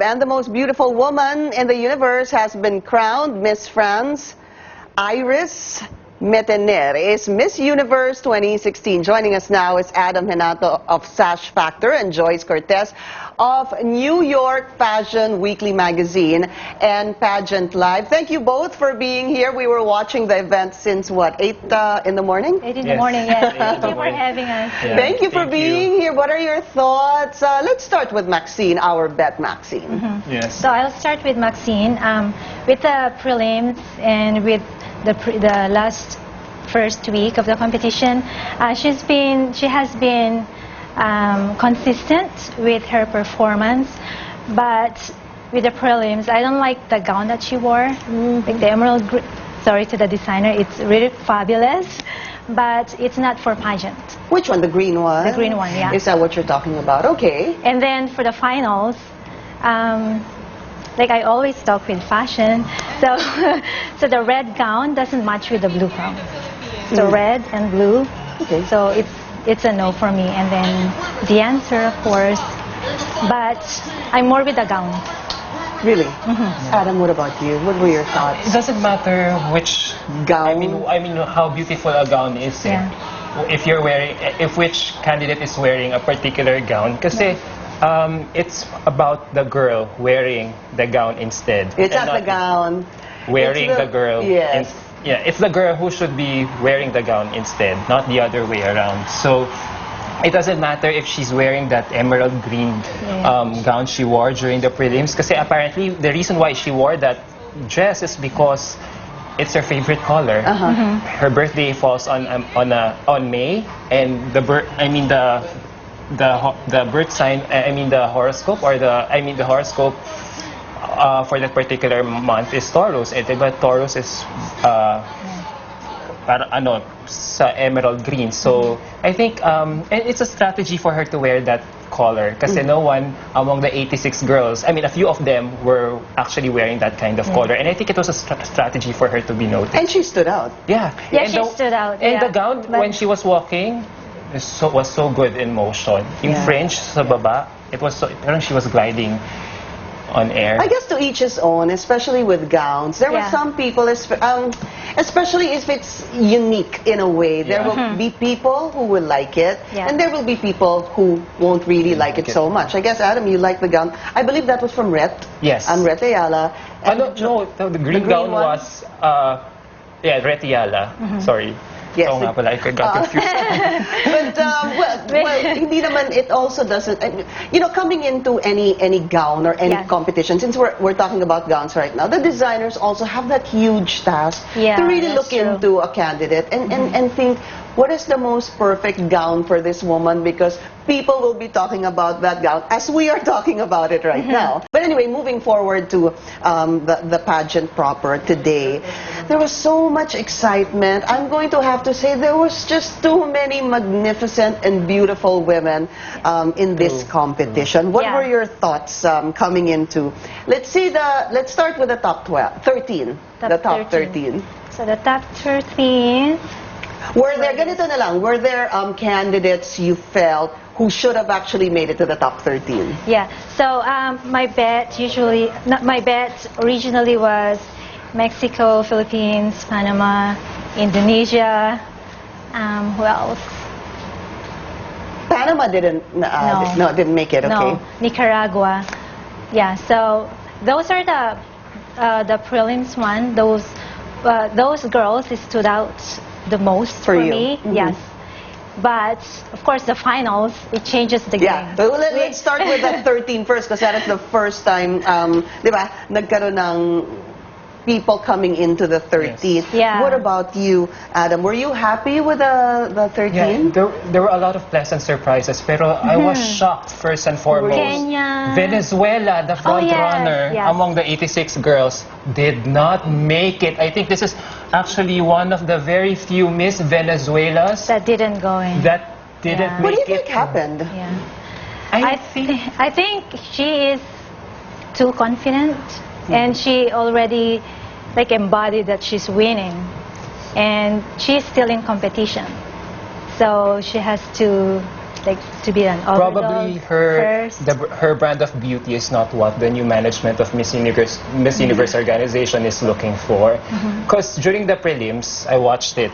And the most beautiful woman in the universe has been crowned Miss France. Iris Metener is Miss Universe 2016. Joining us now is Adam Henato of Sash Factor and Joyce Cortez of New York Fashion Weekly Magazine and Pageant Live. Thank you both for being here. We were watching the event since, what, 8 in the morning? 8 in the morning, yes. Thank you for having us. Yeah. Thank you for being here. What are your thoughts? Let's start with Maxine, our bet Maxine. Yes. So I'll start with Maxine. With the prelims and with the first week of the competition, she has been consistent with her performance, but with the prelims, I don't like the gown that she wore, like the emerald green. Sorry to the designer, it's really fabulous, but it's not for pageant. Which one? The green one? The green one, yeah. Is that what you're talking about? Okay. And then for the finals, like I always talk with fashion, so so the red gown doesn't match with the blue gown. So red and blue, okay. So it's a no for me. And then the answer, of course, but I'm more with the gown. Really? Adam, what about you? What were your thoughts? It doesn't matter which gown. I mean how beautiful a gown is. Yeah. If which candidate is wearing a particular gown, kasi it's about the girl wearing the gown instead. It's not the gown. Wearing the girl. Yes. Yeah, it's the girl who should be wearing the gown instead, not the other way around. So it doesn't matter if she's wearing that emerald green gown she wore during the prelims, because apparently the reason why she wore that dress is because it's her favorite color. Her birthday falls on May, and the birth sign, the horoscope, or the horoscope for that particular month is Taurus. But Taurus is sa emerald green. So I think it's a strategy for her to wear that color, kasi no one among the 86 girls, a few of them were actually wearing that kind of color, and I think it was a strategy for her to be noticed. And she stood out. Yeah, she stood out. And the gown, when she was walking, was so good in motion. In French, sa baba, it was so, parang she was gliding on air. I guess to each his own, especially with gowns. There were some people, especially if it's unique in a way, there will be people who will like it, and there will be people who won't really like it so much. I guess, Adam, you like the gown. I believe that was from Rhett. Yes. Rhett Ayala. No, the green gown was, Rhett Ayala. Sorry. Yes. Oh, nga pala, I got confused. But, well, hindi naman, it also doesn't, coming into any gown or any competition, since we're talking about gowns right now, the designers also have that huge task to really look into a candidate and think, what is the most perfect gown for this woman? Because people will be talking about that gown as we are talking about it right now. But anyway, moving forward to the pageant proper today, there was so much excitement. I'm going to have to say there was just too many magnificent and beautiful women in this competition. What were your thoughts coming into, let's start with the top 13. The top 13. So the top 13. Were there, ganito na lang, were there candidates you felt who should have actually made it to the top 13? Yeah, so my bet originally was Mexico, Philippines, Panama, Indonesia, who else? Panama didn't make it, okay. No, Nicaragua. Yeah, so those are the prelims one. Those girls stood out the most for me. Yes. But, of course, the finals, it changes the game. Yeah. Well, let's start with that 13 first, because that is the first time, di ba, nagkaroon ng people coming into the 13. Yeah. What about you, Adam? Were you happy with the 13? Yeah, there were a lot of pleasant surprises, pero I was shocked first and foremost. Kenya. Venezuela, the front runner among the 86 girls, did not make it. I think this is actually one of the very few Miss Venezuelas that didn't go in. That didn't make it. What do you think happened? Yeah. I think she is too confident, and she already embodied that she's winning, and she's still in competition, so she has to like to be an overdog. Probably her first. her brand of beauty is not what the new management of Miss Universe organization is looking for. Because during the prelims, I watched it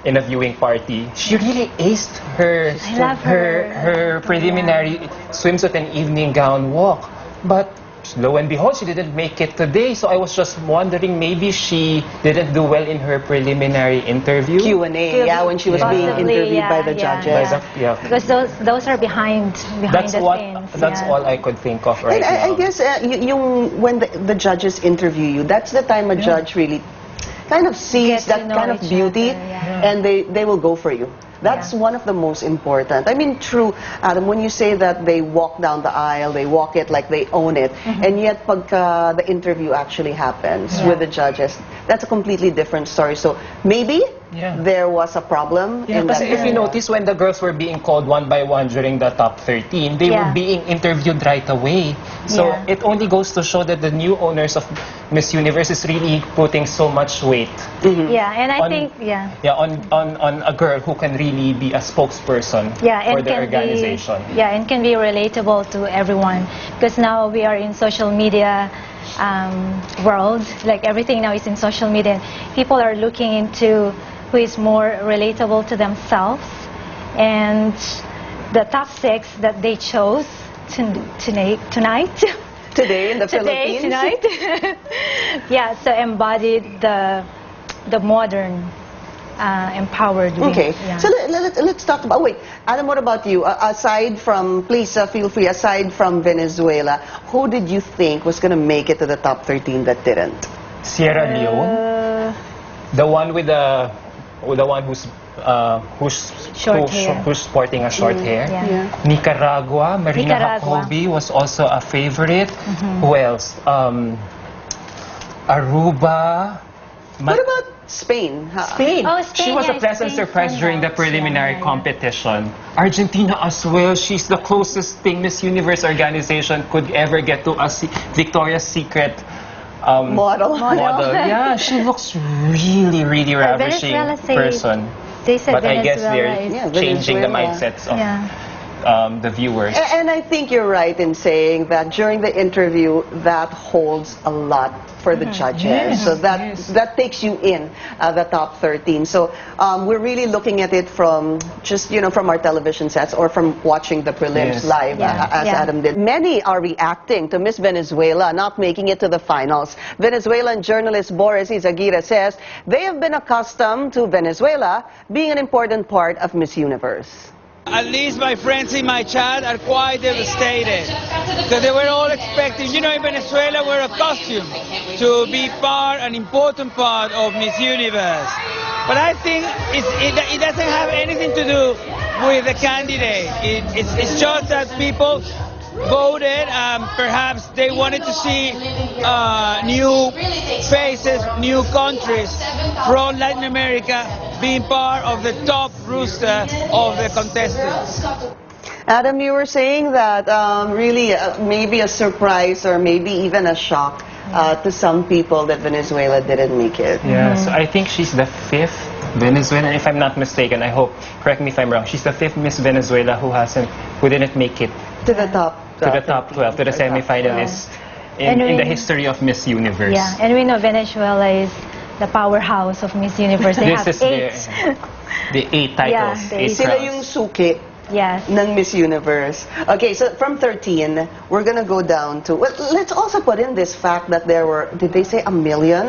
in a viewing party. She really aced her I love her. her preliminary swimsuit and evening gown walk, but lo and behold, she didn't make it today. So I was just wondering, maybe she didn't do well in her preliminary interview. Q&A, yeah, when she was being Possibly, interviewed by the judges. Yeah. Because those are behind That's the what. scenes. That's yeah. all I could think of right And now. I guess when the judges interview you, that's the time a judge really kind of sees Get to that know kind of each beauty, other, yeah. and they will go for you. That's one of the most important. I mean, true, Adam, when you say that they walk down the aisle, they walk it like they own it, and yet pagka the interview actually happens with the judges, that's a completely different story. So maybe there was a problem Yeah, in because that if you area. notice, when the girls were being called one by one during the top 13, they were being interviewed right away. So it only goes to show that the new owners of Miss Universe is really putting so much weight Yeah, and I on- think, on a girl who can really be a spokesperson for the organization. And can be relatable to everyone. Because now we are in social media world. Like everything now is in social media. People are looking into who is more relatable to themselves. And the top 6 that they chose tonight. Today in the Philippines. Tonight. So embodied the modern empowered women. Okay, Yeah. so let's talk about, wait, Adam, what about you? Aside from, please feel free, aside from Venezuela, who did you think was going to make it to the top 13 that didn't? Sierra Leone, the one who's sporting a short hair. Yeah. Nicaragua, Marina Jacobi was also a favorite. Who else? Aruba. What about Spain? Spain. Oh, Spain, She was a yeah, pleasant Spain surprise during the standouts. preliminary Yeah. competition. Argentina as well. She's the closest thing Miss Universe organization could ever get to a Victoria's Secret Model. Yeah, she looks really, really ravishing Venezuela say- person. They said But I guess Venezuela they're is... changing the Venezuela. mindsets of Yeah. the viewers. And I think you're right in saying that during the interview, that holds a lot for the judges. Yes, So that takes you in the top 13. So we're really looking at it from just, from our television sets or from watching the prelims live, as Adam did. Many are reacting to Miss Venezuela not making it to the finals. Venezuelan journalist Boris Izaguirre says they have been accustomed to Venezuela being an important part of Miss Universe. At least my friends in my chat are quite devastated because they were all expecting, in Venezuela we're accustomed to be an important part of Miss Universe. But I think it doesn't have anything to do with the candidate. It's just that people voted and perhaps they wanted to see new faces, new countries from Latin America being part of the top roster of the contestants. Adam, you were saying that really maybe a surprise or maybe even a shock to some people that Venezuela didn't make it. Yeah, so I think she's the 5th Venezuelan, if I'm not mistaken. I hope, correct me if I'm wrong. She's the 5th Miss Venezuela who didn't make it To the top. to the top 12, to the semifinalists in the history of Miss Universe. Yeah, and we know Venezuela is the powerhouse of Miss Universe. They This is have 8. the 8 titles. the 8 Sila crowns. yung suki Yes. ng Miss Universe. Okay, so from 13, we're gonna go down to, well, let's also put in this fact that there were, did they say 1 million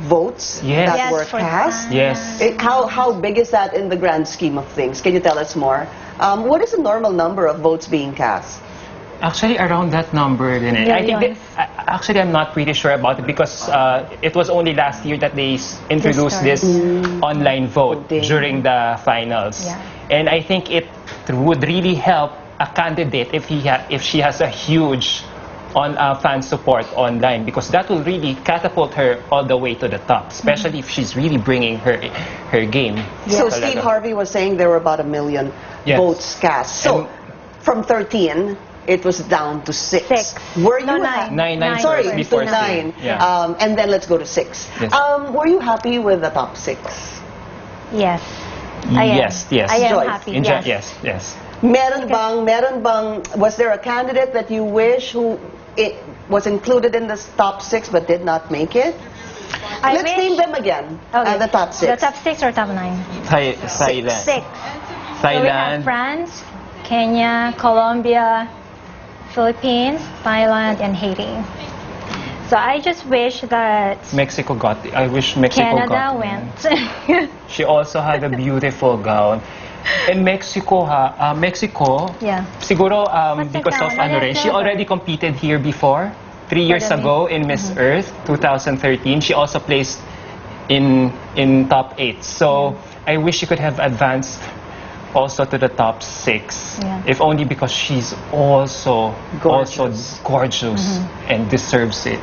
votes Yes. that Yes, were for cast? Yes. How big is that in the grand scheme of things? Can you tell us more? What is the normal number of votes being cast? Actually, around that number, din eh. I think Millions. actually I'm not pretty sure about it because it was only last year that they introduced this online vote Voting. during the finals, Yeah. and I think it would really help a candidate if she has a huge fan support online, because that will really catapult her all the way to the top, especially if she's really bringing her game. So Talaga. Steve Harvey was saying there were about 1 million Yes. votes cast. So from 13, it was down to 6. 6. Were you No, ha- 9. Nine Sorry, first before to 9. Yeah. And then let's go to 6. Yes. Were you happy with the top 6? Yes. I am. Yes, yes. I am Joyce. happy. In Yes. yes, yes. Meron bang, was there a candidate that you wish who it was included in the top 6 but did not make it? Let's name them again. Okay. The top 6. The top 6 or top 9? Thailand. 6. So we have Thailand. France, Kenya, Colombia, Philippines, Thailand, and Haiti. So I just wish that Mexico got it. I wish Mexico Canada got it. went. She also had a beautiful gown. In Mexico, Mexico, Yeah. siguro What's the because of gown? ano rin, she already competed here before. 3 years Really? ago in Miss Earth 2013. She also placed in top 8. So I wish she could have advanced also to the top 6. Yeah. If only because she's also Gorgeous. gorgeous and deserves it.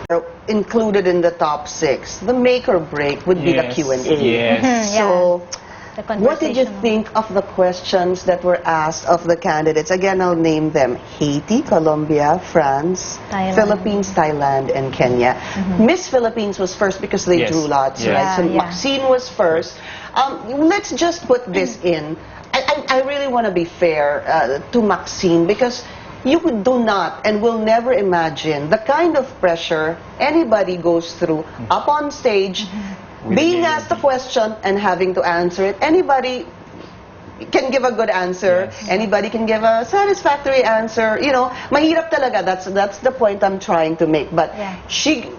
Included in the top 6. The make or break would be the Q&A. Yes. So, The what did you conversational. think of the questions that were asked of the candidates? Again, I'll name them: Haiti, Colombia, France, Thailand. Philippines, Thailand, and Kenya. Miss Philippines was first because they Yes. drew lots, Yes. right? So Yeah, yeah. Maxine was first. Let's just put this in. I really want to be fair to Maxine, because you do not and will never imagine the kind of pressure anybody goes through up on stage, being asked a question and having to answer it. Anybody can give a good answer. Yes. Anybody can give a satisfactory answer. You know, mahirap talaga. That's the point I'm trying to make. But Yeah.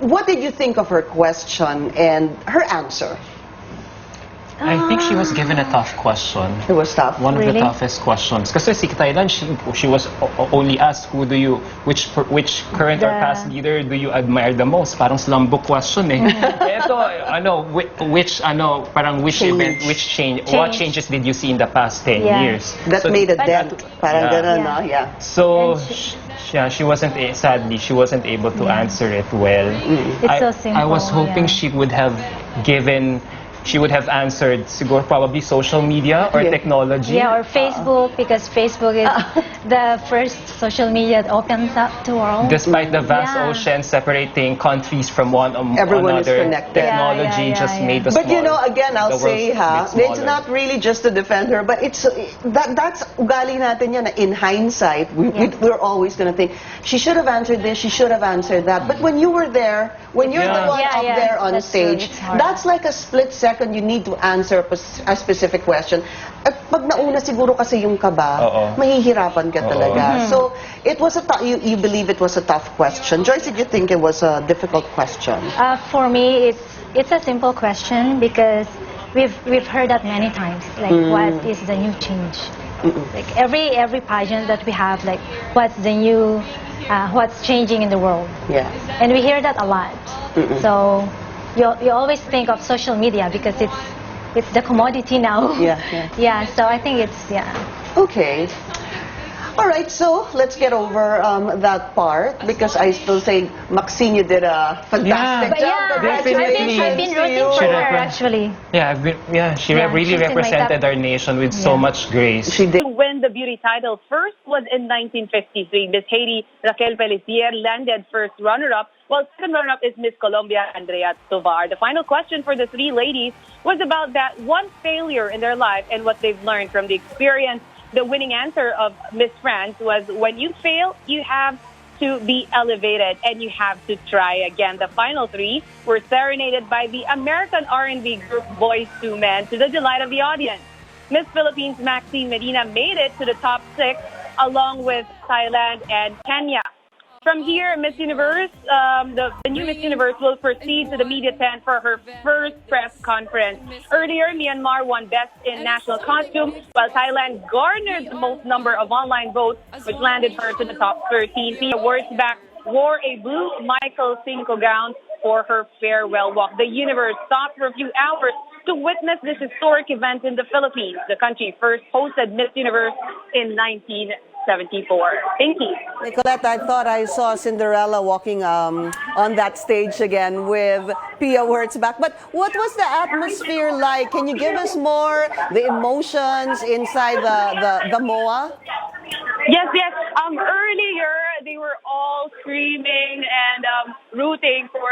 what did you think of her question and her answer? I think she was given a tough question. It was tough. One of the Really? toughest questions. Kasi si Thailand, she was only asked which current or The- past leader do you admire the most? Parang slum book question eh. Ito, which Change. event, which change, what Change. changes did you see in the past 10 Yeah. years? That So- made a But- dent. Parang Yeah. ganun, Yeah. no? Yeah. So, And she wasn't, sadly, she wasn't able to answer it well. It's I, so I was simple, hoping yeah. she would have answered siguro probably social media or Yeah. technology. Yeah, or Facebook, because Facebook is the first social media that opens up to world. Despite the vast Yeah. ocean separating countries from one Everyone is another, connected. technology Yeah, just yeah. made the But you know, small- again, I'll the world say, it's not really just to defend her, but it's that's ugali natin yan. In hindsight, we're always going to think, she should have answered this, she should have answered that. But when you were there, when you're the Yeah. one Yeah, up yeah, there on that's true. stage, It's hard. that's like a split second you need to answer a specific question. At pag nauna siguro kasi yung kaba, Oo. mahihirapan ka Oo. talaga. So, it was you believe it was a tough question. Joyce, did you think it was a difficult question? For me, it's a simple question because we've heard that many times. Like, what is the new change? Like every pageant that we have, like what's the new, what's changing in the world, Yeah. and we hear that a lot. So you always think of social media because it's the commodity now. Yeah, yeah. Yeah. So I think it's Okay. All right, so let's get over that part, because I still say, Maxine, you did a fantastic But job. yeah, Definitely. I've been Congratulations to rooting you. for Should her have- actually. She Yeah, really she's in my represented top- our nation with so Yeah. much grace. She did. To win the beauty title first was in 1953. Miss Haiti, Raquel Pelletier, landed first runner-up, while second runner-up is Miss Colombia, Andrea Tovar. The final question for the three ladies was about that one failure in their life and what they've learned from the experience. The winning answer of Miss France was, when you fail, you have to be elevated and you have to try again. The final three were serenaded by the American R&B group Boyz II Men, to the delight of the audience. Miss Philippines Maxine Medina made it to the top 6, along with Thailand and Kenya. From here, Miss Universe, the new Miss Universe will proceed to the media tent for her first press conference. Earlier, Myanmar won Best in National Costume, while Thailand garnered the most number of online votes, which landed her to the top 13. Pia Wurzbach wore a blue Michael Cinco gown for her farewell walk. The Universe stopped for a few hours to witness this historic event in the Philippines. The country first hosted Miss Universe in 1974. Thank you. Nicolette, I thought I saw Cinderella walking on that stage again with Pia Wurzbach. But what was the atmosphere like? Can you give us more the emotions inside the MOA? Yes. Earlier, they were all screaming and rooting for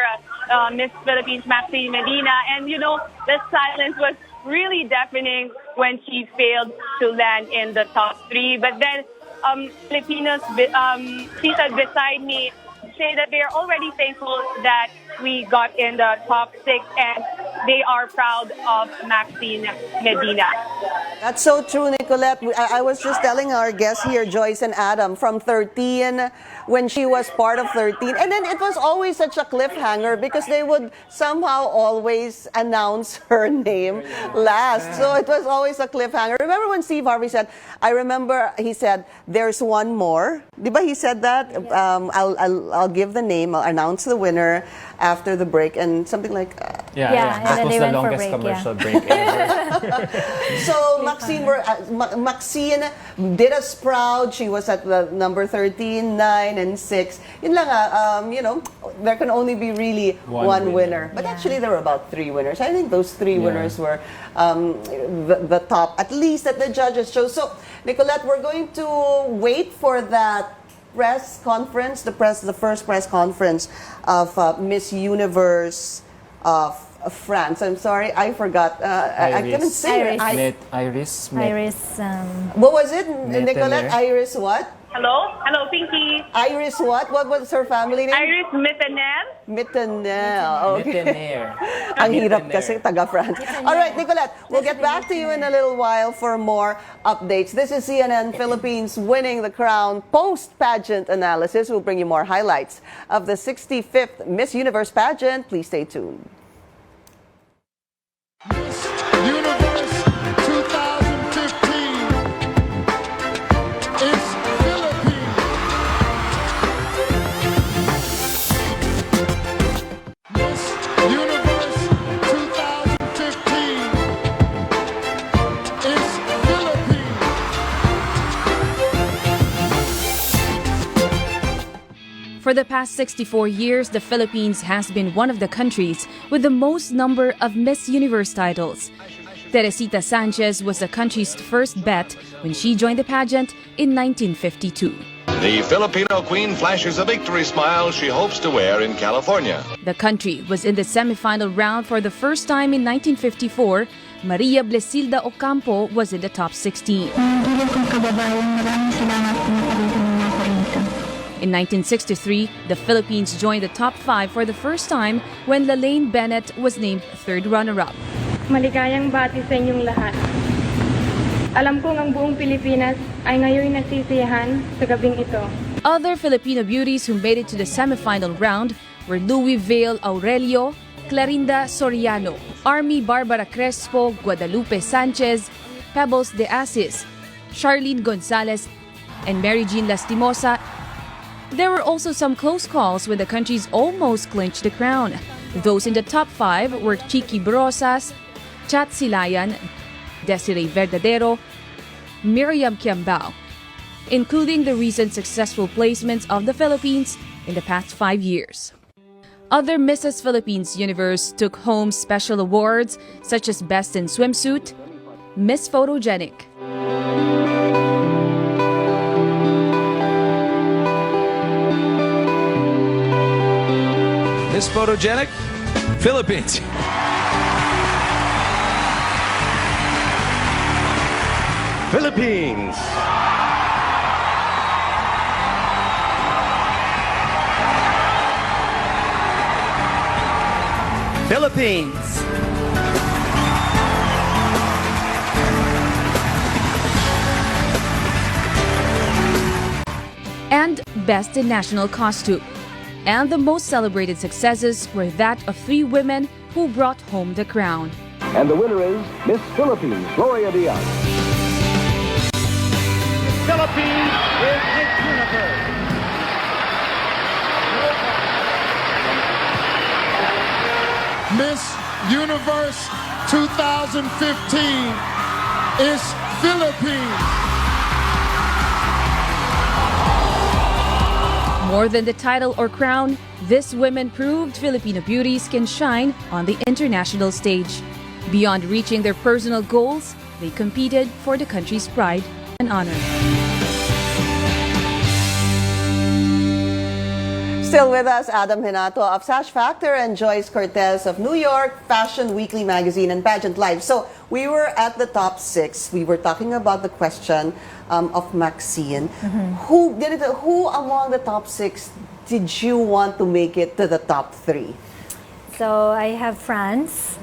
Miss Philippines Maxine Medina. And, you know, the silence was really deafening when she failed to land in the top 3. But then Filipinos seated beside me say that they are already thankful that we got in the top 6 and they are proud of Maxine Medina. That's so true, Nicolette. I was just telling our guests here, Joyce and Adam, from 13, when she was part of 13. And then it was always such a cliffhanger because they would somehow always announce her name last. So it was always a cliffhanger. Remember when Steve Harvey said, I remember he said, there's one more. Diba he said that? I'll give the name, I'll announce the winner after the break, and something like... That was the longest commercial break ever. So Maxine did us proud. She was at the number 13, 9, and 6. Yun lang, you know, there can only be really one winner. But actually, there were about 3 winners. I think those 3 winners were the top, at least at the judges' show. So, Nicolette, we're going to wait for that press conference, the first press conference of Miss Universe of France. I'm sorry, I forgot. I couldn't say it. Iris. What was it, Nicolette? Iris what? Hello, Pinky. Iris what? What was her family name? Iris Mittener. Mittener. Okay. Mittener. Ang hirap kasi taga-France. All right, Nicolette, we'll get back to you in a little while for more updates. This is CNN Philippines Winning the Crown post-pageant analysis. We'll bring you more highlights of the 65th Miss Universe pageant. Please stay tuned. Universe 2015 is Philippines. Miss Universe 2015 is Philippines. For the past 64 years, the Philippines has been one of the countries with the most number of Miss Universe titles. Teresita Sanchez was the country's first bet when she joined the pageant in 1952. The Filipino queen flashes a victory smile she hopes to wear in California. The country was in the semifinal round for the first time in 1954. Maria Blesilda Ocampo was in the top 16. In 1963, the Philippines joined the top 5 for the first time when Lalaine Bennett was named third runner-up. Maligayang bati sa inyong lahat. Alam kong ang buong Pilipinas ay ngayon nagsisiyahan sa gabing ito. Other Filipino beauties who made it to the semifinal round were Louis Vale Aurelio, Clarinda Soriano, Army Barbara Crespo, Guadalupe Sanchez, Pebbles de Asis, Charlene Gonzalez, and Mary Jean Lastimosa. There were also some close calls when the countries almost clinched the crown. Those in the top 5 were Chiqui Brosas, Chat Silayan, Desiree Verdadero, Miriam Kiambao, including the recent successful placements of the Philippines in the past 5 years. Other Mrs. Philippines Universe took home special awards such as Best in Swimsuit, Miss Photogenic, Miss Photogenic, Philippines. Philippines. Philippines. and Best in National Costume. And the most celebrated successes were that of 3 women who brought home the crown. And the winner is Miss Philippines, Gloria Diaz. Philippines is Miss Universe. Miss Universe 2015 is Philippines. More than the title or crown, this women proved Filipino beauties can shine on the international stage. Beyond reaching their personal goals, they competed for the country's pride and honor. Still with us, Adam Hinato of Sash Factor and Joyce Cortez of New York Fashion Weekly Magazine and Pageant Live. So we were at the top 6. We were talking about the question of Maxine. Who among the top 6 did you want to make it to the top 3? So I have France,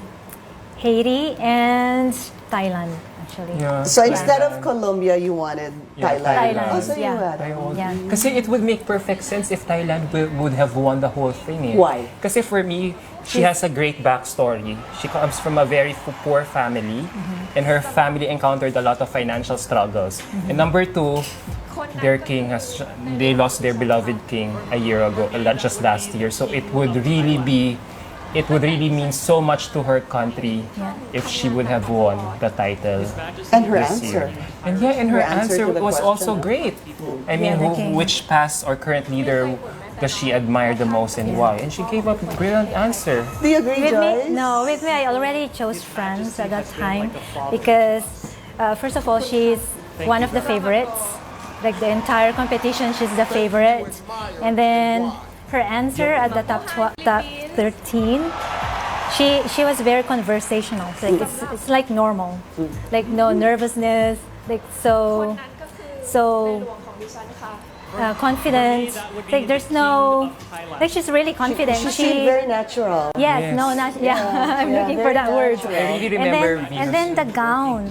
Haiti, and Thailand, actually. Yeah. So instead of Colombia, you wanted Thailand. Thailand. Oh, so you had Kasi it would make perfect sense if Thailand would have won the whole thing. Why? Kasi for me, she has a great backstory. She comes from a very poor family, and her family encountered a lot of financial struggles. And number 2, their king they lost their beloved king a year ago, just last year. So it would really mean so much to her country if she would have won the title. And her this answer. year. And her answer to the was question, also great. I mean, which past or current leader does she admire the most and why? And she gave a brilliant answer. Do you agree, Joyce? With me, I already chose France at that time because, first of all, she's one of the favorites. Like the entire competition, she's the favorite. And then her answer at the top 13, she was very conversational. Like it's like normal, like no nervousness, like so confident. Like there's no, like she's really confident. She seemed very natural. Yes. I'm looking for that word. I really remember and then the gown.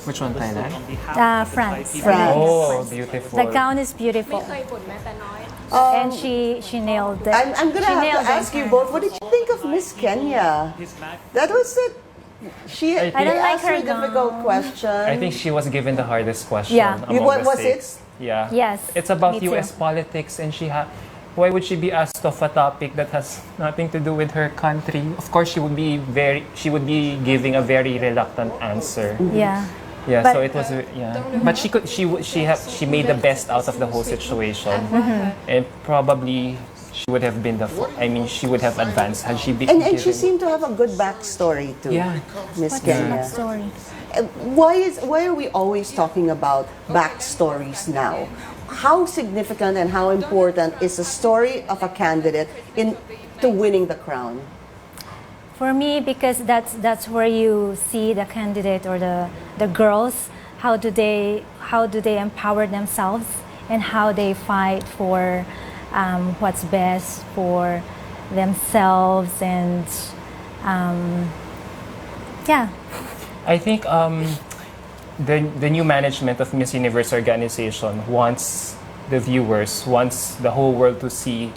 Which one, Thailand? France. Oh, beautiful. The gown is beautiful. And she nailed it. I'm going to have to ask you both, what did you think of Miss Kenya? That was it. I don't like her a difficult question. I think she was given the hardest question. Yeah. Among the Was 6. it? Yeah. Yes. It's about me too. U.S. politics, and why would she be asked of a topic that has nothing to do with her country? Of course, she would be giving a very reluctant answer. Yeah. Yeah, But- so it was but she made the best out of the whole situation, and probably she would have been she would have advanced had she been. And she seemed to have a good backstory too. Yeah. Miss Kenya. Story. Why are we always talking about backstories now? How significant and how important is the story of a candidate to winning the crown? For me, because that's where you see the candidate or the girls, how do they empower themselves and how they fight for what's best for themselves and I think the new management of Miss Universe organization wants the whole world to see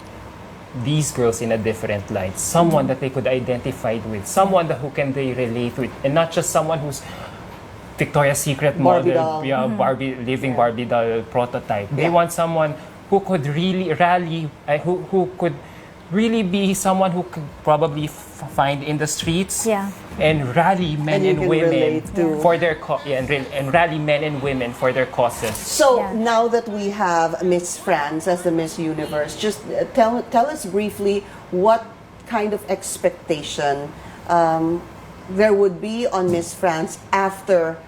these girls in a different light. Someone that they could identify with, someone who can they relate with, and not just someone who's Victoria's Secret Barbie model, doll. living Barbie doll prototype. They want someone who could really rally, who could really be someone who could probably find in the streets and rally men and women for their and rally men and women for their causes. So now that we have Miss France as the Miss Universe, just tell us briefly what kind of expectation there would be on Miss France after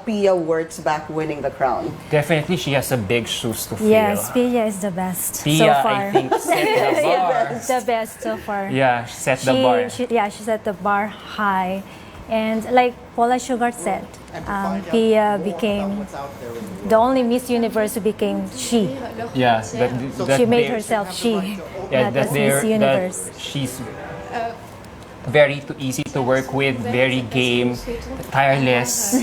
Pia Wurtzbach winning the crown. Definitely, she has a big shoes to fill. yes, Pia is the best Pia, so far. I think, set the bar. The best so far. Yeah, she set the bar. She set the bar high. And like Paula Sugar said, Pia became the only Miss Universe who became she. Yeah, She made herself she. Yeah, not as Miss Universe. She's very easy to work with, very game, tireless,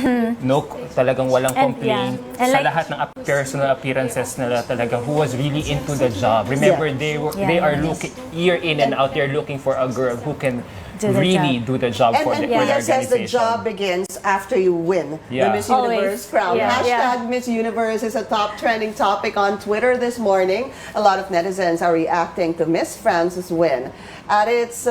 talagang walang complaint. And Sa like- lahat ng personal appearances nila talaga, who was really into the job. Remember, they are looking year in and out, they're looking for a girl who can Do the really job. do the job for the Pia organization. says the job begins after you win the Miss Always. Universe crown. Yeah. Hashtag Miss Universe is a top trending topic on Twitter this morning. A lot of netizens are reacting to Miss France's win. At its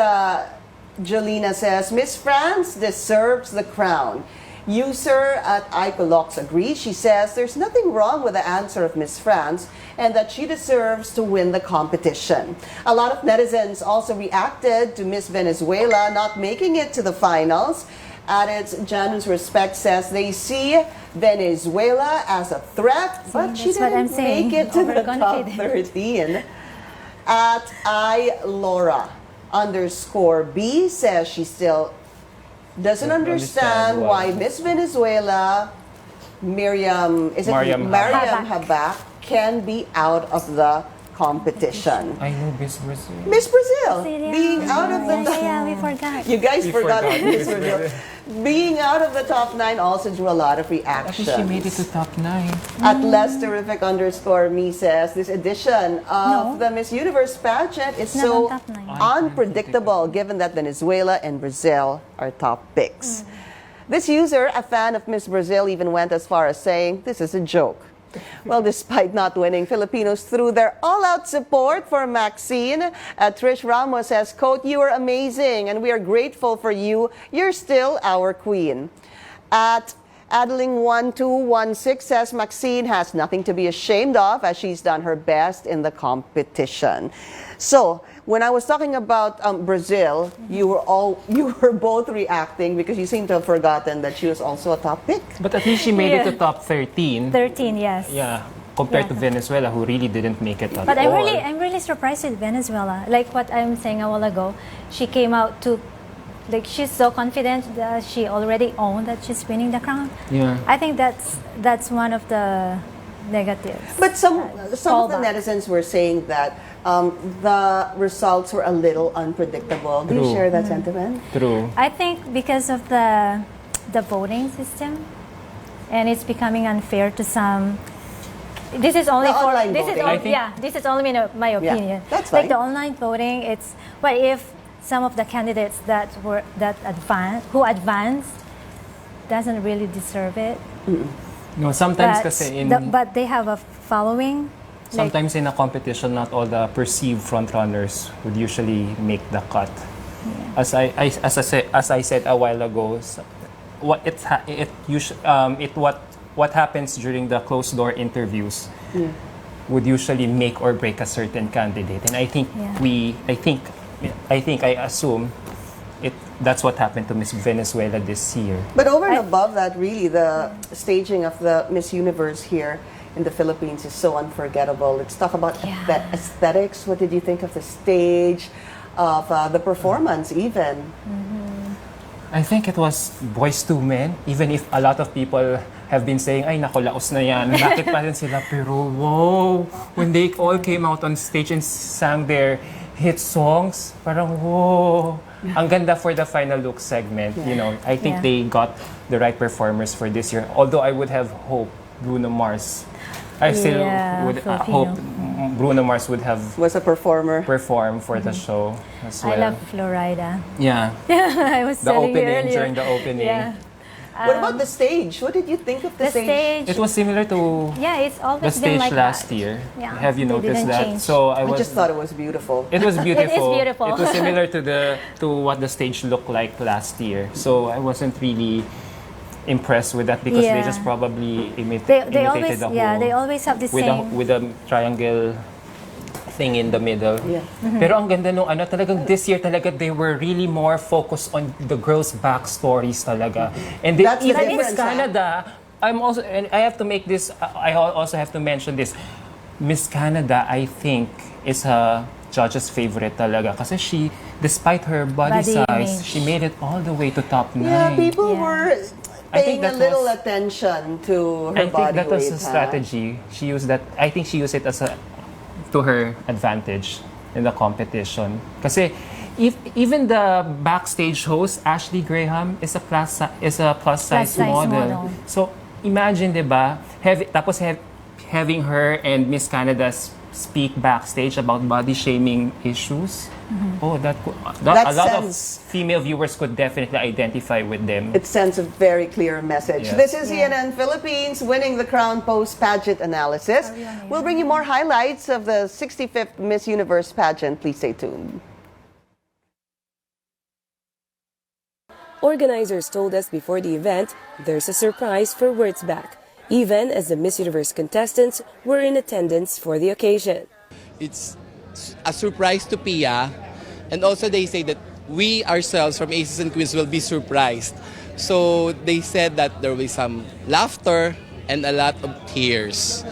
Jolina says, Miss France deserves the crown. User at Icolox agrees. She says there's nothing wrong with the answer of Miss France and that she deserves to win the competition. A lot of netizens also reacted to Miss Venezuela not making it to the finals. At its Janus Respect says they see Venezuela as a threat, but she that's what I'm didn't saying. make it to the top Overconfident. 13. At @ilaura_B says she still doesn't understand why Miss Venezuela, Mariam Habak, can be out of the competition. I know Miss Brazil. Miss Brazil being out of the we forgot. You guys forgot Miss Brazil. Being out of the top 9 also drew a lot of reactions. She made it to top 9. At @LessTerrific_me says this edition of the Miss Universe pageant is so unpredictable given that Venezuela and Brazil are top picks. This user, a fan of Miss Brazil, even went as far as saying this is a joke. Well, despite not winning, Filipinos threw their all-out support for Maxine. Trish Ramos says, quote, "You are amazing and we are grateful for you. You're still our queen." At Adeling1216 says Maxine has nothing to be ashamed of as she's done her best in the competition. So, when I was talking about Brazil, you were both reacting because you seem to have forgotten that she was also a top pick. But at least she made it to top 13. 13, yes. Yeah, compared to Venezuela, who really didn't make it at But all. I'm really surprised with Venezuela. Like what I'm saying a while ago, she came out to, like, she's so confident that she already owned that she's winning the crown. Yeah. I think that's one of the negatives. But some of the netizens were saying that the results were a little unpredictable. Do you share that sentiment? True. I think because of the voting system, and it's becoming unfair to some. This is only The for online this voting. is only, this is only my opinion. that's like fine. the online voting. It's what if some of the candidates who advanced doesn't really deserve it. No, sometimes But, kasi but they have a following. sometimes in a competition, not all the perceived frontrunners would usually make the cut. As I said a while ago, what happens during the closed door interviews would usually make or break a certain candidate, and I think I assume that's what happened to Miss Venezuela this year. But over and above that, really, the staging of the Miss Universe here in the Philippines is so unforgettable. Let's talk about aesthetics. What did you think of the stage, of the performance even? I think it was Boys to Men, even if a lot of people have been saying, ay naku, laos na yan, bakit pa rin sila? Pero wow, when they all came out on stage and sang their hit songs, parang wow. Ang ganda for the final look segment. You know, I think they got the right performers for this year. Although I would have hoped Bruno Mars. I still would hope Bruno Mars would have perform for the show as well. I love Florida. Yeah. I was the telling you opening earlier. during the opening. Yeah. What about the stage? What did you think of the stage? It was similar to it's always the stage been like last that. year. Yeah, Have you they noticed didn't that? change. So I just thought it was beautiful. It was beautiful. It is beautiful. It was similar to what the stage looked like last year. So I wasn't really impressed with that because they just probably imitated the whole. Yeah, they always have the same. With a triangle thing in the middle. Pero ang ganda nung talagang this year talaga they were really more focused on the girls' backstories talaga. And That's the even difference, Miss Canada, I have to make this, I also have to mention this. Miss Canada, I think, is a judge's favorite talaga. Kasi she, despite her body size, image. she made it all the way to top 9. Yeah, people were paying a little attention to her body weight. I think that was a strategy. She used that. I think she used it to her advantage in the competition. Kasi even the backstage host Ashley Graham is a plus size model. So imagine, 'di ba? Having her and Miss Canada speak backstage about body shaming issues. Oh, a lot of female viewers could definitely identify with them. It sends a very clear message. Yes. This is CNN Philippines winning the crown post-pageant analysis. We'll bring you more highlights of the 65th Miss Universe pageant. Please stay tuned. Organizers told us before the event there's a surprise for Wurtzbach, even as the Miss Universe contestants were in attendance for the occasion. It's a surprise to Pia, and also they say that we ourselves from Aces and Queens will be surprised. So they said that there will be some laughter and a lot of tears.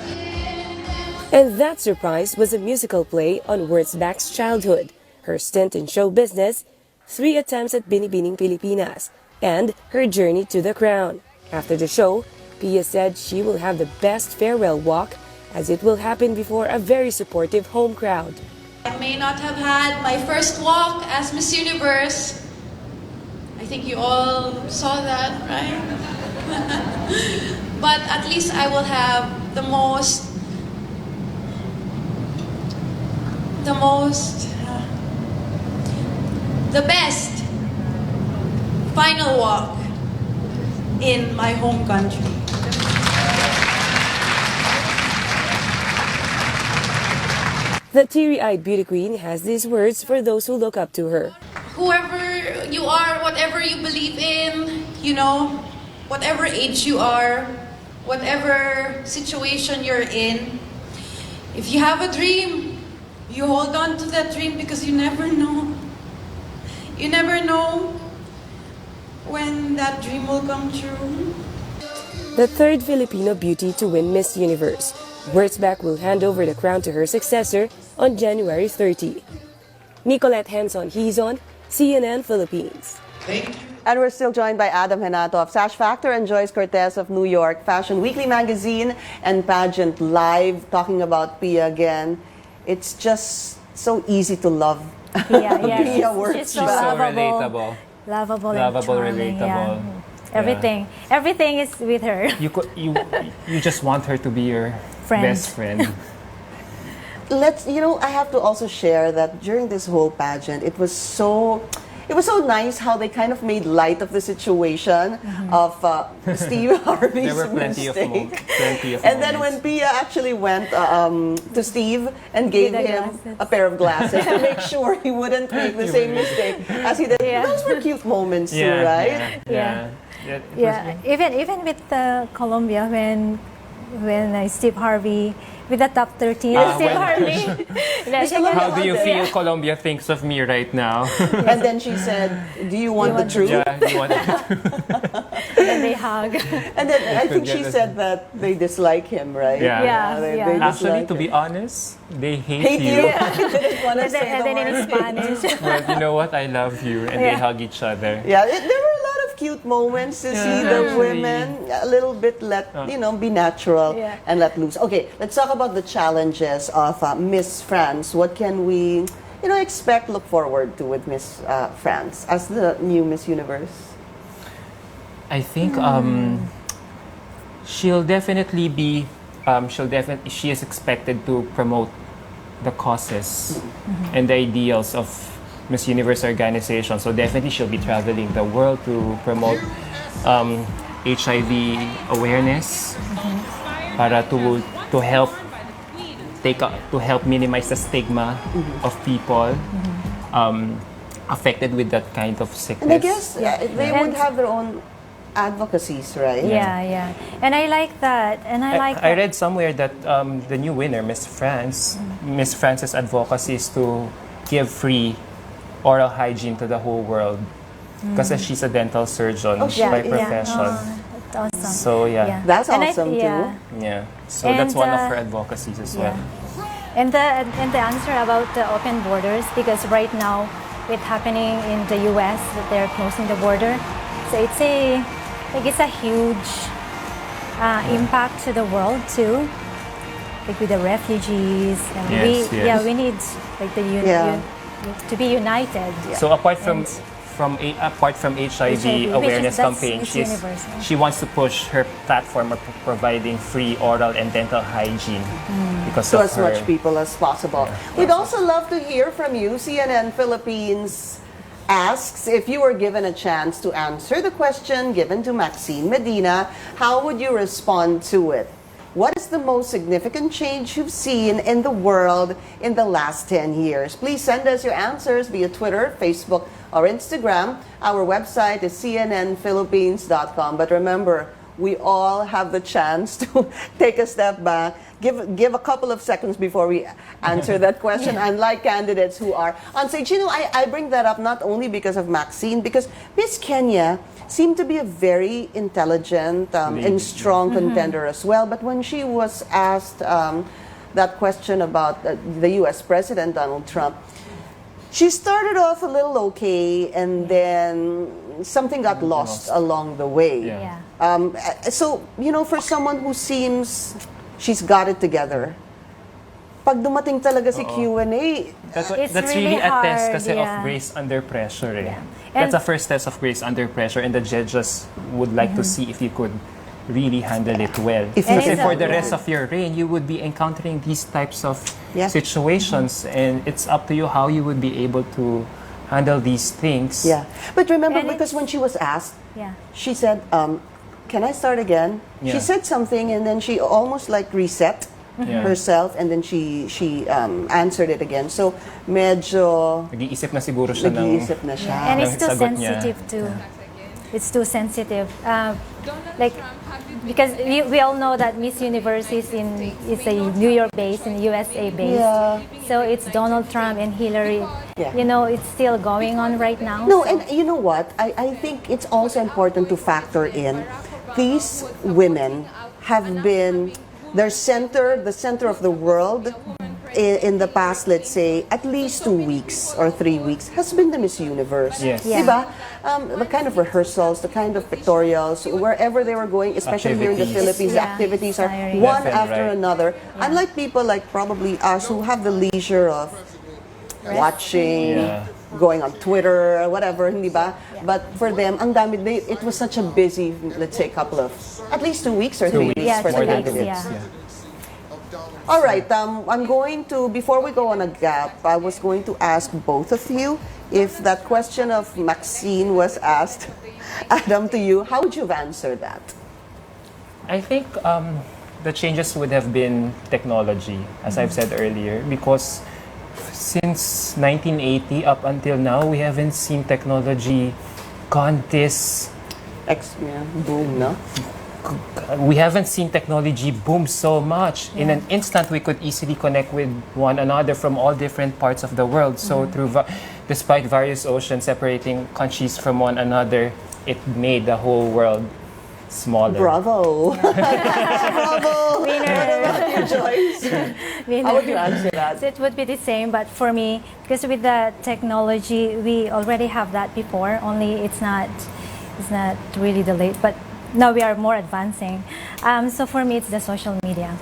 And that surprise was a musical play on Wurtzbach's childhood, her stint in show business, 3 attempts at Binibining Pilipinas, and her journey to the crown. After the show, Pia said she will have the best farewell walk, as it will happen before a very supportive home crowd. I may not have had my first walk as Miss Universe. I think you all saw that, right? But at least I will have the best final walk in my home country. The teary-eyed beauty queen has these words for those who look up to her. Whoever you are, whatever you believe in, you know, whatever age you are, whatever situation you're in, if you have a dream, you hold on to that dream because you never know. You never know when that dream will come true. The third Filipino beauty to win Miss Universe, Wurtzbach will hand over the crown to her successor on January 30. Nicolette Henson-Hizon, CNN Philippines. And we're still joined by Adam Henato of Sash Factor and Joyce Cortez of New York Fashion Weekly Magazine and Pageant Live, talking about Pia again. It's just so easy to love Yeah, Pia Wurtzbach. she's so relatable. Lovable and Lovable, charming, relatable. yeah. Everything is with her. You just want her to be your best friend. I have to also share that during this whole pageant, it was so nice how they kind of made light of the situation of Steve Harvey's There were plenty mistake. of And then when Pia actually went to Steve and gave him a pair of glasses to make sure he wouldn't make the same mistake as he did. Those were cute moments too, right? Yeah. Even with Colombia, when Steve Harvey with the top 13, Steve Harvey. How do you feel Colombia thinks of me right now? And then she said, "Do you want the truth?" Yeah, you want the truth. And they hug. And then I think she said that they dislike him, right? Yeah. They Actually, dislike to be him. honest, they hate you. I didn't want to say And then in Spanish. But you know what? I love you. And they hug each other. Yeah, there were a lot of cute moments to see the women a little bit be natural and let loose. Okay, let's talk about the challenges of Miss France. What can we, look forward to with Miss France as the new Miss Universe? I think she'll definitely be, she is expected to promote the causes and the ideals of Miss Universe organization. So definitely she'll be traveling the world to promote HIV awareness para to help minimize the stigma of people affected with that kind of sickness. And I guess they would have their own advocacies, right? Yeah. And I like that. And I read somewhere that the new winner, Miss France's advocacy is to give free oral hygiene to the whole world because she's a dental surgeon by profession. That's awesome. So that's awesome too. Yeah. So that's one of her advocacies as well. And the answer about the open borders, because right now it's happening in the U.S. that they're closing the border. So it's a huge impact to the world too, like with the refugees. And we need to be united. So apart from HIV awareness campaign, she wants to push her platform of providing free oral and dental hygiene because to of as much people as possible. We'd also love to hear from you. CNN Philippines asks, if you were given a chance to answer the question given to Maxine Medina, how would you respond to it? What is the most significant change you've seen in the world in the last 10 years? Please send us your answers via Twitter, Facebook, or Instagram. Our website is cnnphilippines.com. But remember, we all have the chance to take a step back, give a couple of seconds before we answer that question, unlike candidates who are on stage. I bring that up not only because of Maxine, because Miss Kenya seemed to be a very intelligent and strong contender as well. But when she was asked that question about the U.S. President Donald Trump, she started off a little okay, and then something got lost along the way. Yeah. So, for someone who seems she's got it together, pag dumating talaga si Q&A, that's really really a test hard, kasi of grace under pressure. Eh. That's a first test of grace under pressure, and the judges would like to see if you could really handle it well. Kasi for the rest of your reign, you would be encountering these types of situations, and it's up to you how you would be able to handle these things. Yeah, but remember, because when she was asked, she said, can I start again? She said something, and then she almost like reset herself, and then she answered it again. So medyo nag-iisip na siguro siya and it's too sensitive too. It's too sensitive. Like, because we all know that Miss Universe is a New York based, in USA based. So it's Donald Trump and Hillary. It's still going on right now. No, and you know what? I think it's also important to factor in these women have been the center of the world in the past, let's say, at least 2 weeks or 3 weeks, has been the Miss Universe. Yes. Diba? The kind of rehearsals, the kind of pictorials, wherever they were going, especially here in the Philippines, the activities are one after another. Unlike people like probably us who have the leisure of watching, going on Twitter, or whatever, hindi ba? But for them, ang dami, it was such a busy, let's say, couple of, at least 2 weeks or 3 weeks for the candidates. All right, I'm going to, before we go on a gap, I was going to ask both of you, if that question of Maxine was asked, Adam, to you, how would you have answered that? I think the changes would have been technology, as I've said earlier, because since 1980 up until now, we haven't seen technology gone this boom, no? We haven't seen technology boom so much. In an instant, we could easily connect with one another from all different parts of the world. So despite various oceans separating countries from one another, it made the whole world smaller. Bravo! Bravo! Winner! Joyce? How would you answer that? So it would be the same, but for me, because with the technology, we already have that before, only it's not really the late, but now we are more advancing. So for me, it's the social media.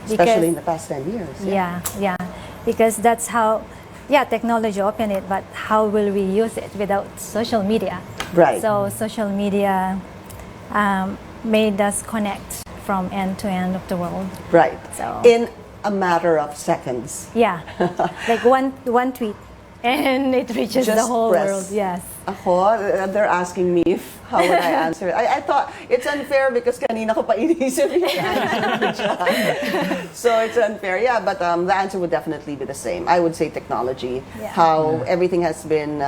Especially in the past 10 years. Yeah. Because that's how, technology opened it, but how will we use it without social media? Right. So social media made us connect from end to end of the world. Right. So in a matter of seconds. Yeah. Like one tweet, and it reaches the whole world. Yes. They're asking me how would I answer it. I thought it's unfair because kanina ko pa inisip yung answer. So it's unfair. Yeah, but the answer would definitely be the same. I would say technology. How everything has been,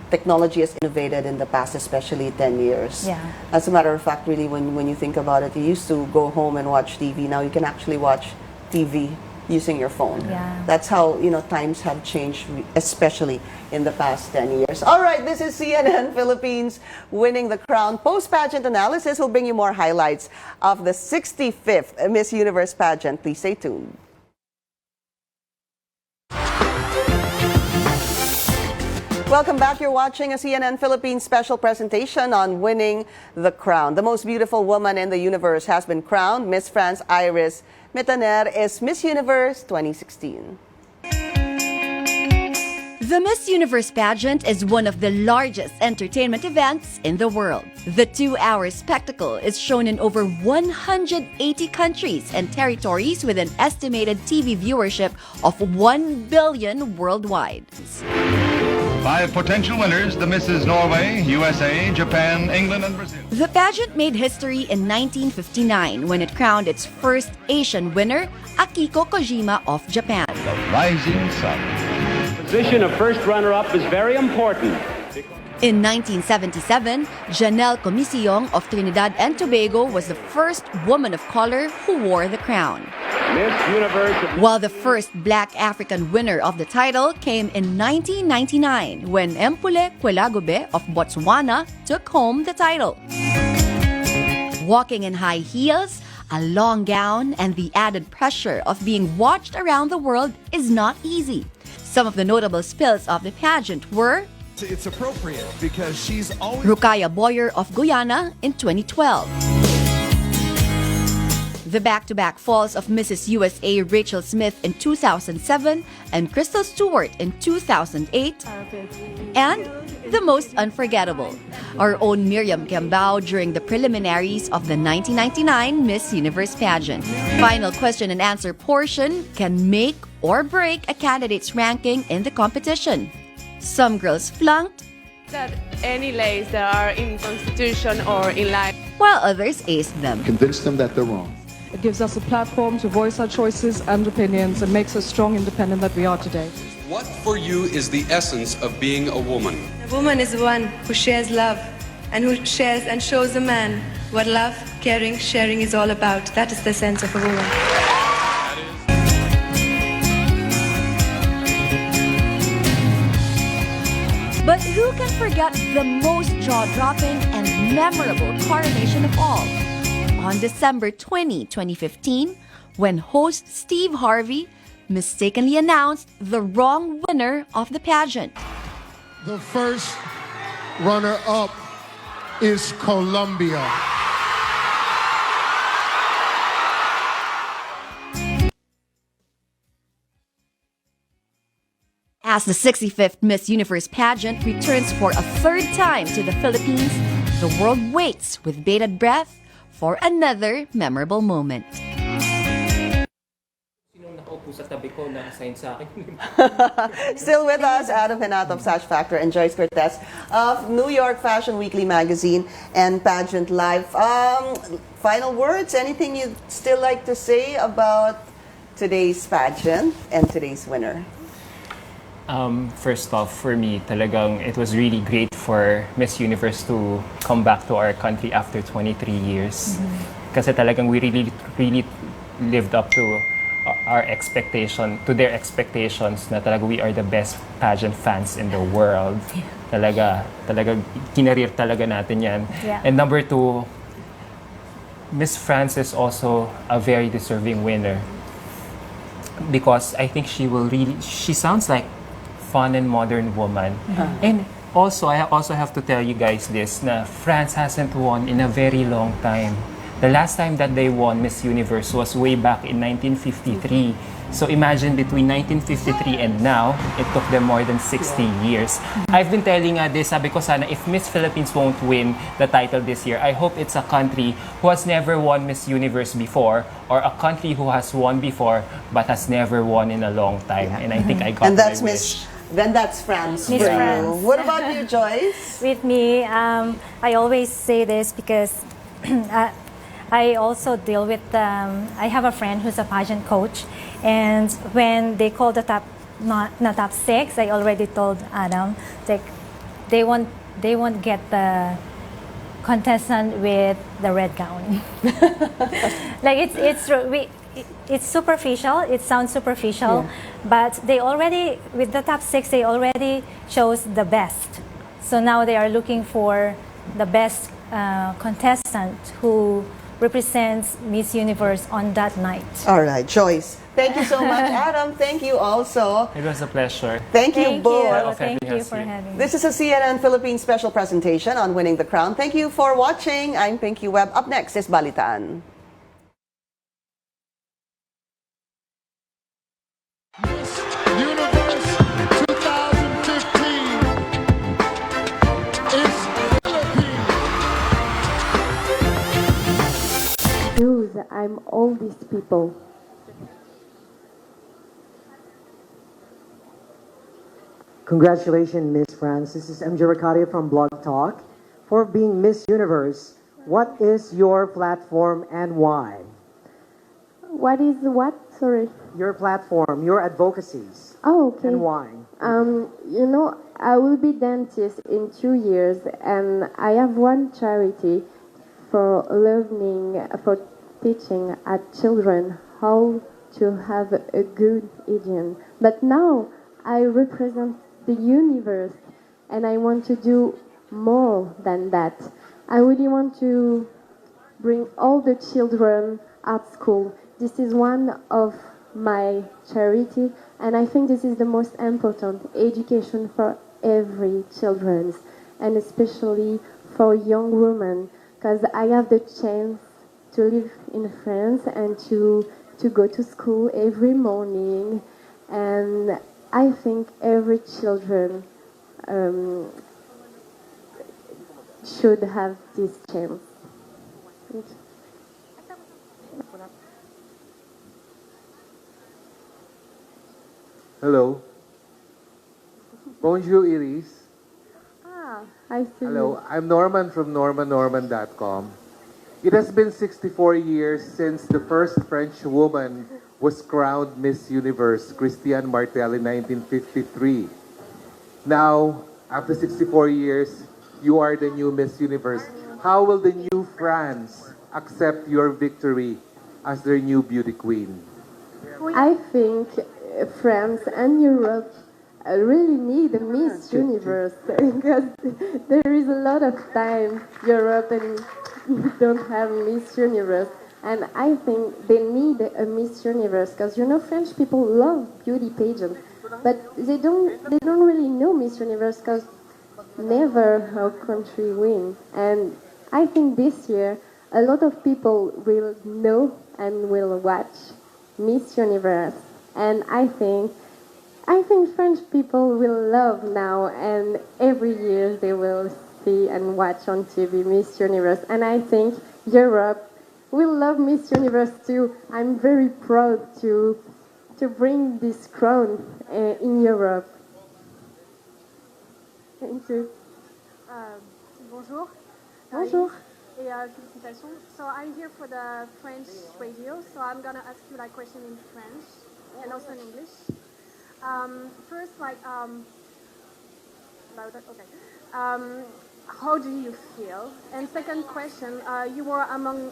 technology has innovated in the past, especially 10 years. Yeah. As a matter of fact, really, when you think about it, you used to go home and watch TV. Now you can actually watch TV using your phone. Yeah. That's how, times have changed, especially in the past 10 years. All right, this is CNN Philippines Winning the Crown. Post-pageant analysis will bring you more highlights of the 65th Miss Universe pageant. Please stay tuned. Welcome back. You're watching a CNN Philippines special presentation on Winning the Crown. The most beautiful woman in the universe has been crowned. Miss France Iris Metaner is Miss Universe 2016. The Miss Universe pageant is one of the largest entertainment events in the world. The 2-hour spectacle is shown in over 180 countries and territories with an estimated TV viewership of 1 billion worldwide. 5 potential winners, the Misses Norway, USA, Japan, England, and Brazil. The pageant made history in 1959 when it crowned its first Asian winner, Akiko Kojima of Japan. The Rising Sun. The position of first runner-up is very important. In 1977, Janelle Comisioong of Trinidad and Tobago was the first woman of color who wore the crown. Miss Universe. While the first black African winner of the title came in 1999 when Empule Kwelagobe of Botswana took home the title. Walking in high heels, A long gown and the added pressure of being watched around the world is not easy. Some of the notable spills of the pageant were It's appropriate because she's always... Rukaya Boyer of Guyana in 2012. The back-to-back falls of Mrs. USA Rachel Smith in 2007 and Crystal Stewart in 2008. And the most unforgettable, our own Miriam Kembao during the preliminaries of the 1999 Miss Universe pageant. Final question and answer portion can make or break a candidate's ranking in the competition. Some girls flunked, That any laws that are in Constitution or in life, while others aced them. Convince them that they're wrong. It gives us a platform to voice our choices and opinions and makes us strong, independent that we are today. What for you is the essence of being a woman? A woman is one who shares love and who shares and shows a man what love, caring, sharing is all about. That is the sense of a woman. But who can forget the most jaw-dropping and memorable coronation of all? On December 20, 2015, when host Steve Harvey mistakenly announced the wrong winner of the pageant. The first runner-up is Colombia. As the 65th Miss Universe pageant returns for a third time to the Philippines, the world waits with bated breath for another memorable moment. Still with us, Adam Henat of Sash Factor and Joyce Cortez of New York Fashion Weekly magazine and Pageant Live. Final words, anything you'd still like to say about today's pageant and today's winner? First off, for me, talagang it was really great for Miss Universe to come back to our country after 23 years. Kasi talagang we really lived up to our expectation, to their expectations na talaga we are the best pageant fans in the world. Talaga kinarir talaga natin yan. Yeah. And number two, Miss France is also a very deserving winner because I think she sounds like fun and modern woman. And also, I also have to tell you guys this, na France hasn't won in a very long time. The last time that they won Miss Universe was way back in 1953. So imagine between 1953 and now, it took them more than 60 years. I've been telling this, sabi ko sana, if Miss Philippines won't win the title this year, I hope it's a country who has never won Miss Universe before, or a country who has won before but has never won in a long time. And I think I got And that's my Miss. wish. Then that's France. Miss for you. France. What about you, Joyce? With me, I always say this because I also deal with, I have a friend who's a pageant coach, and when they call the not top 6, I already told Adam, like, they won't get the contestant with the red gown. Like it's superficial, it sounds superficial, but they already, with the top 6, they already chose the best. So now they are looking for the best contestant who represents Miss Universe on that night. All right, Joyce. Thank you so much, Adam. Thank you also. It was a pleasure. Thank you both. Thank you for having me. This is a CNN Philippines special presentation on Winning the Crown. Thank you for watching. I'm Pinky Webb. Up next is Balitaan. Universe 2015 is Philippines. Dude, I'm all these people. Congratulations, Miss France. This is MJ Ricardo from Blog Talk. For being Miss Universe, what is your platform and why? What is what? Sorry. Your platform, your advocacies. Oh, okay. And why? You know, I will be dentist in 2 years, and I have one charity for learning, for teaching at children how to have a good hygiene. But now I represent the universe, and I want to do more than that. I really want to bring all the children art school. This is one of my charity, and I think this is the most important education for every children, and especially for young women, because I have the chance to live in France and to go to school every morning, and I think every children should have this chance. Thank you. Hello. Bonjour, Iris. I see. Hello, I'm Norman from norman.com. It has been 64 years since the first French woman was crowned Miss Universe, Christiane Martel, in 1953. Now, after 64 years, you are the new Miss Universe. How will the new France accept your victory as their new beauty queen? I think France and Europe really need a Miss Universe because there is a lot of time Europe and don't have Miss Universe, and I think they need a Miss Universe because French people love beauty pageant, but they don't really know Miss Universe because never our country win, and I think this year a lot of people will know and will watch Miss Universe, and I think French people will love now, and every year they will see and watch on TV Miss Universe, and I think Europe will love Miss Universe too. I'm very proud to bring this crown in Europe. Thank you. Bonjour. Bonjour. Et félicitations. So I'm here for the French radio, so I'm gonna ask you like question in French and also in English. First, how do you feel? And second question, you were among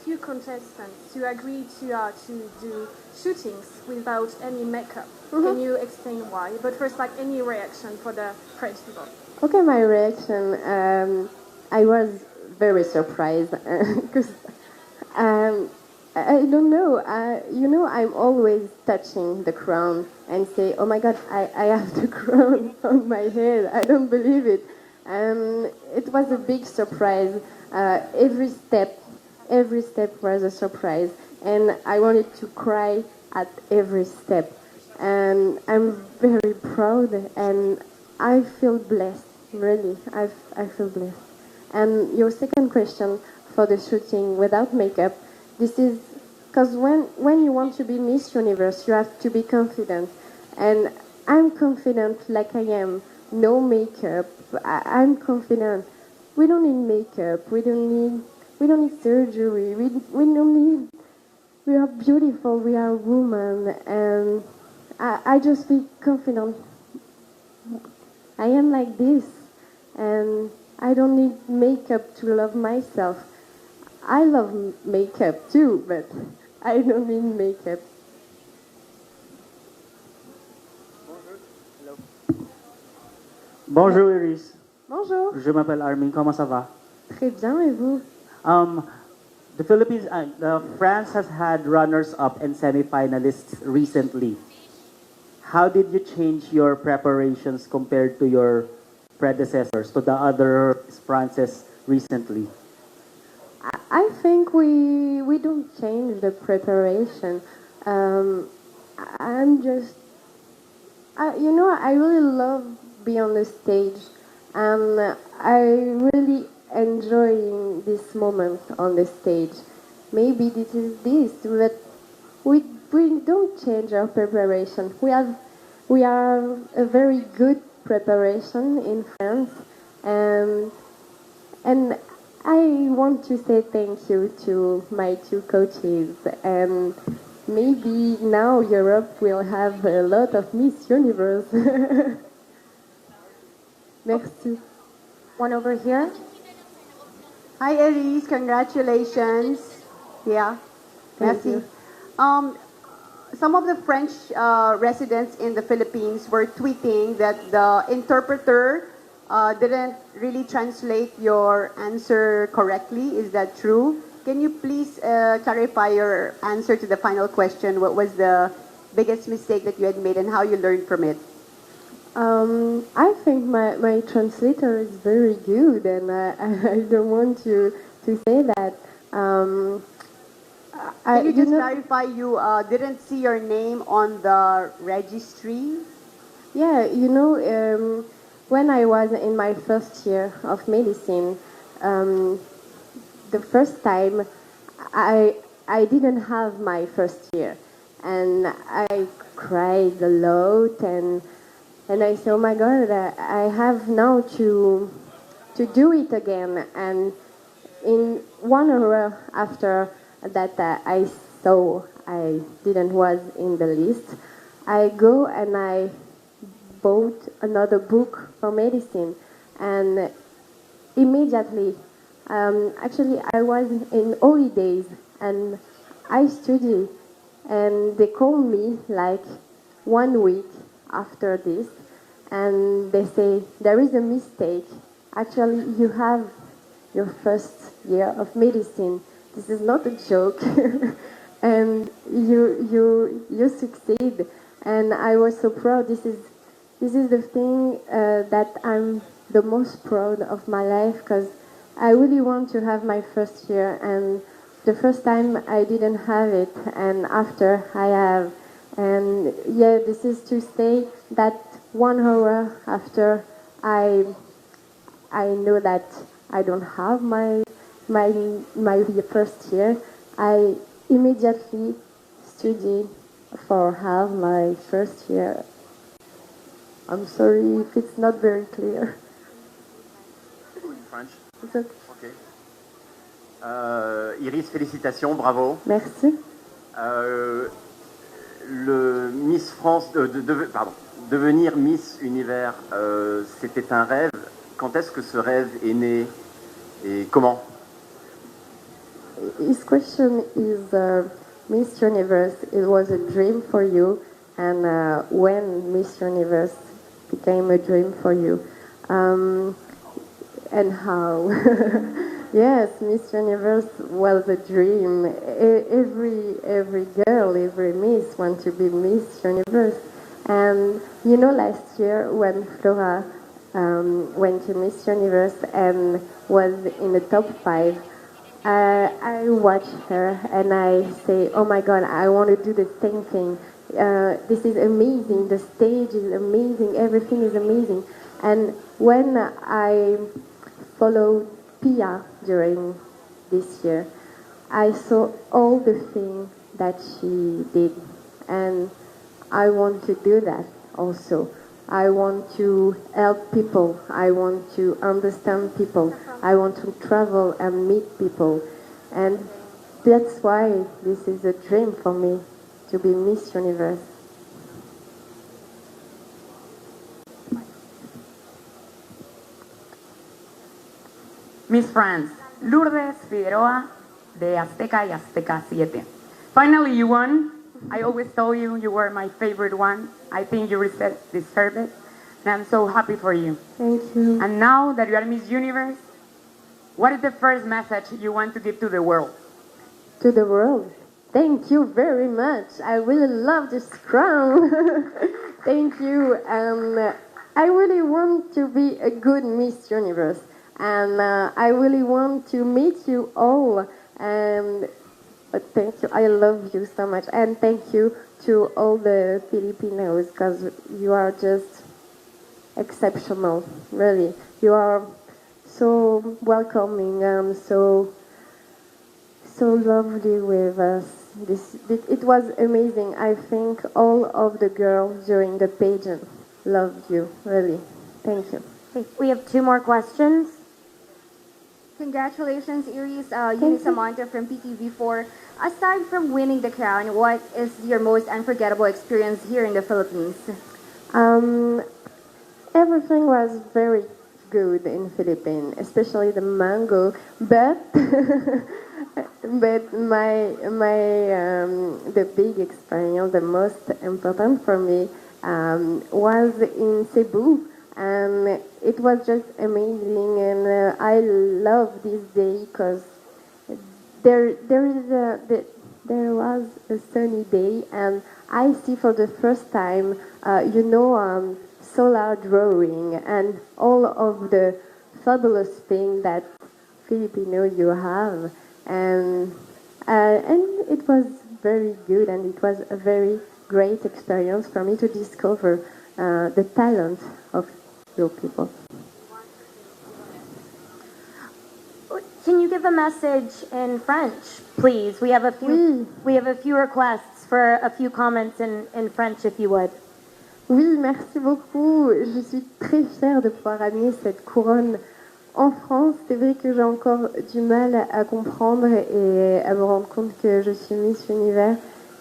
few contestants who agreed to do shootings without any makeup. Can you explain why? But first, any reaction for the French people? Okay, my reaction. I was very surprised because I don't know. I'm always touching the crown and say, "Oh my God, I have the crown on my head. I don't believe it." It was a big surprise. Every step was a surprise, and I wanted to cry at every step. And I'm very proud, and I feel blessed. Really, I feel blessed. And your second question for the shooting without makeup, this is because when you want to be Miss Universe, you have to be confident. And I'm confident like I am. No makeup. I'm confident. We don't need makeup. We don't need surgery. We don't need. We are beautiful. We are women, and I just feel confident. I am like this, and I don't need makeup to love myself. I love makeup too, but I don't need makeup. Bonjour Iris. Bonjour. Je m'appelle Armin. Comment ça va? Très bien, et vous? France has had runners-up and semi-finalists recently. How did you change your preparations compared to your predecessors, to the other Frances recently? I think we don't change the preparation. I'm just, I really love being on the stage, and I really enjoying this moment on the stage. Maybe this is this, but we don't change our preparation. We have a very good preparation in France, and I want to say thank you to my two coaches, and maybe now Europe will have a lot of Miss Universe. Merci. One over here. Hi, Elise. Congratulations. Yeah. Thank Merci. you. Some of the French residents in the Philippines were tweeting that the interpreter didn't really translate your answer correctly. Is that true? can you please clarify your answer to the final question? What was the biggest mistake that you had made and how you learned from it? I think my translator is very good, and I don't want to say that. Can you just clarify, you didn't see your name on the registry? Yeah, when I was in my first year of medicine, the first time I didn't have my first year, and I cried a lot, and I said, oh my God, I have now to do it again. And in 1 hour after that, I saw I didn't was in the list, I go and I bought another book for medicine, and immediately, actually I was in holidays and I studied, and they called me like 1 week after this, and they say there is a mistake. Actually, you have your first year of medicine. This is not a joke, and you succeed. And I was so proud. This is the thing that I'm the most proud of my life, because I really want to have my first year, and the first time I didn't have it, and after I have. And yeah, this is to say that 1 hour after I know that I don't have my first year, I immediately studied for have my first year. I'm sorry if it's not very clear. French. It's okay. Ok. Iris, félicitations, bravo. Merci. Le Miss France, pardon, devenir Miss Univers, c'était un rêve. Quand est-ce que ce rêve est né et comment? His question is, Miss Universe, it was a dream for you, and when Miss Universe became a dream for you, and how? Yes, Miss Universe was a dream. Every girl, every Miss wants to be Miss Universe. And last year when Flora went to Miss Universe and was in the top 5, I watched her and I say, oh my God, I want to do the same thing. This is amazing. The stage is amazing. Everything is amazing. And when I followed Pia during this year, I saw all the things that she did, and I want to do that also. I want to help people. I want to understand people. I want to travel and meet people. And that's why this is a dream for me, to be Miss Universe. Miss France, Lourdes Figueroa de Azteca y Azteca 7. Finally, you won. I always told you you were my favorite one. I think you deserve it. And I'm so happy for you. Thank you. And now that you are Miss Universe, what is the first message you want to give to the world? To the world? Thank you very much. I really love this crown. Thank you. I really want to be a good Miss Universe. And I really want to meet you all. And thank you. I love you so much. And thank you to all the Filipinos, because you are just exceptional. Really. You are so welcoming and so lovely with us. It was amazing. I think all of the girls during the pageant loved you. Really. Thank you. We have 2 more questions. Congratulations, Iris Unisamanta from PTV4. Aside from winning the crown, what is your most unforgettable experience here in the Philippines? Everything was very good in Philippines, especially the mango. But the big experience, the most important for me, was in Cebu. And it was just amazing, and I love this day because there was a sunny day, and I see for the first time, solar drawing and all of the fabulous thing that Filipino you have, and it was very good, and it was a very great experience for me to discover the talent of your people. Can you give a message in French, please? We have a few requests for a few comments in French, if you would. Oui, merci beaucoup. Je suis très fière de pouvoir amener cette couronne en France. C'est vrai que j'ai encore du mal à comprendre et à me rendre compte que je suis Miss Univers.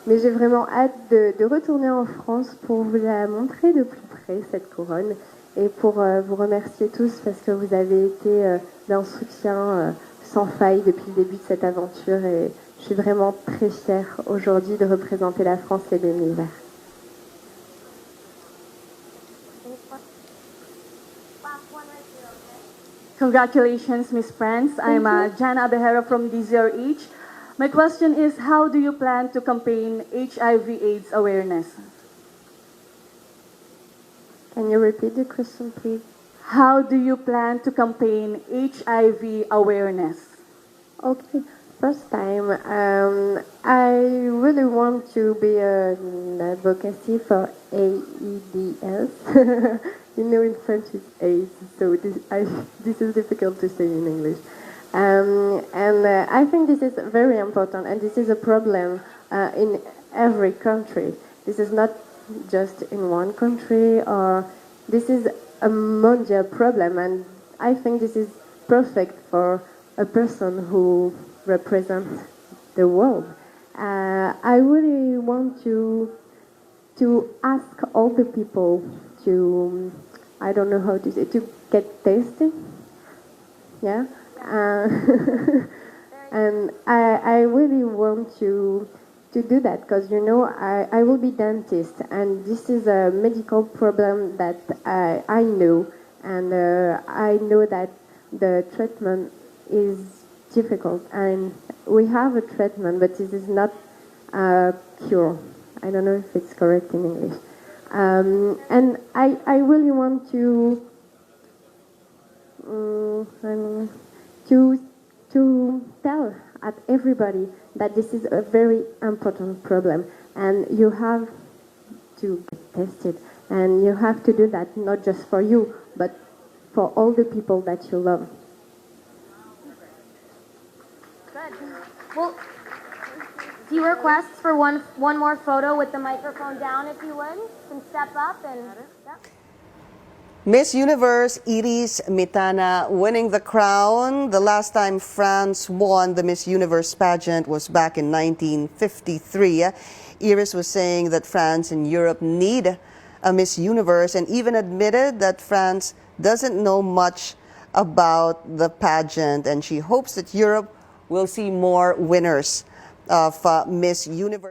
Mais j'ai vraiment hâte de retourner en France pour vous la montrer de plus près, cette couronne. Et pour vous remercier tous parce que vous avez été d'un soutien sans faille depuis le début de cette aventure. Et je suis vraiment très fière aujourd'hui de représenter la France et l'univers. Congratulations, Miss France. I'm Jana Abejero from DZRH. My question is, how do you plan to campaign HIV/AIDS awareness? Can you repeat the question, please? How do you plan to campaign HIV awareness? Okay, first time, I really want to be an advocacy for AIDS. In French it's AIDS, so this is difficult to say in English. I think this is very important, and this is a problem in every country. This is not just in one country, or this is a mondial problem, and I think this is perfect for a person who represents the world. I really want to ask all the people to, I don't know how to say, to get tested. Yeah. And I really want to do that because, I will be dentist, and this is a medical problem that I know, and I know that the treatment is difficult, and we have a treatment, but this is not a cure. I don't know if it's correct in English. And I really want to tell at everybody that this is a very important problem, and you have to get tested, and you have to do that not just for you, but for all the people that you love. Good. Well, few requests for one more photo with the microphone down, if you would. You can step up and... Miss Universe Iris Mitana winning the crown. The last time France won the Miss Universe pageant was back in 1953. Iris was saying that France and Europe need a Miss Universe, and even admitted that France doesn't know much about the pageant, and she hopes that Europe will see more winners of Miss Universe.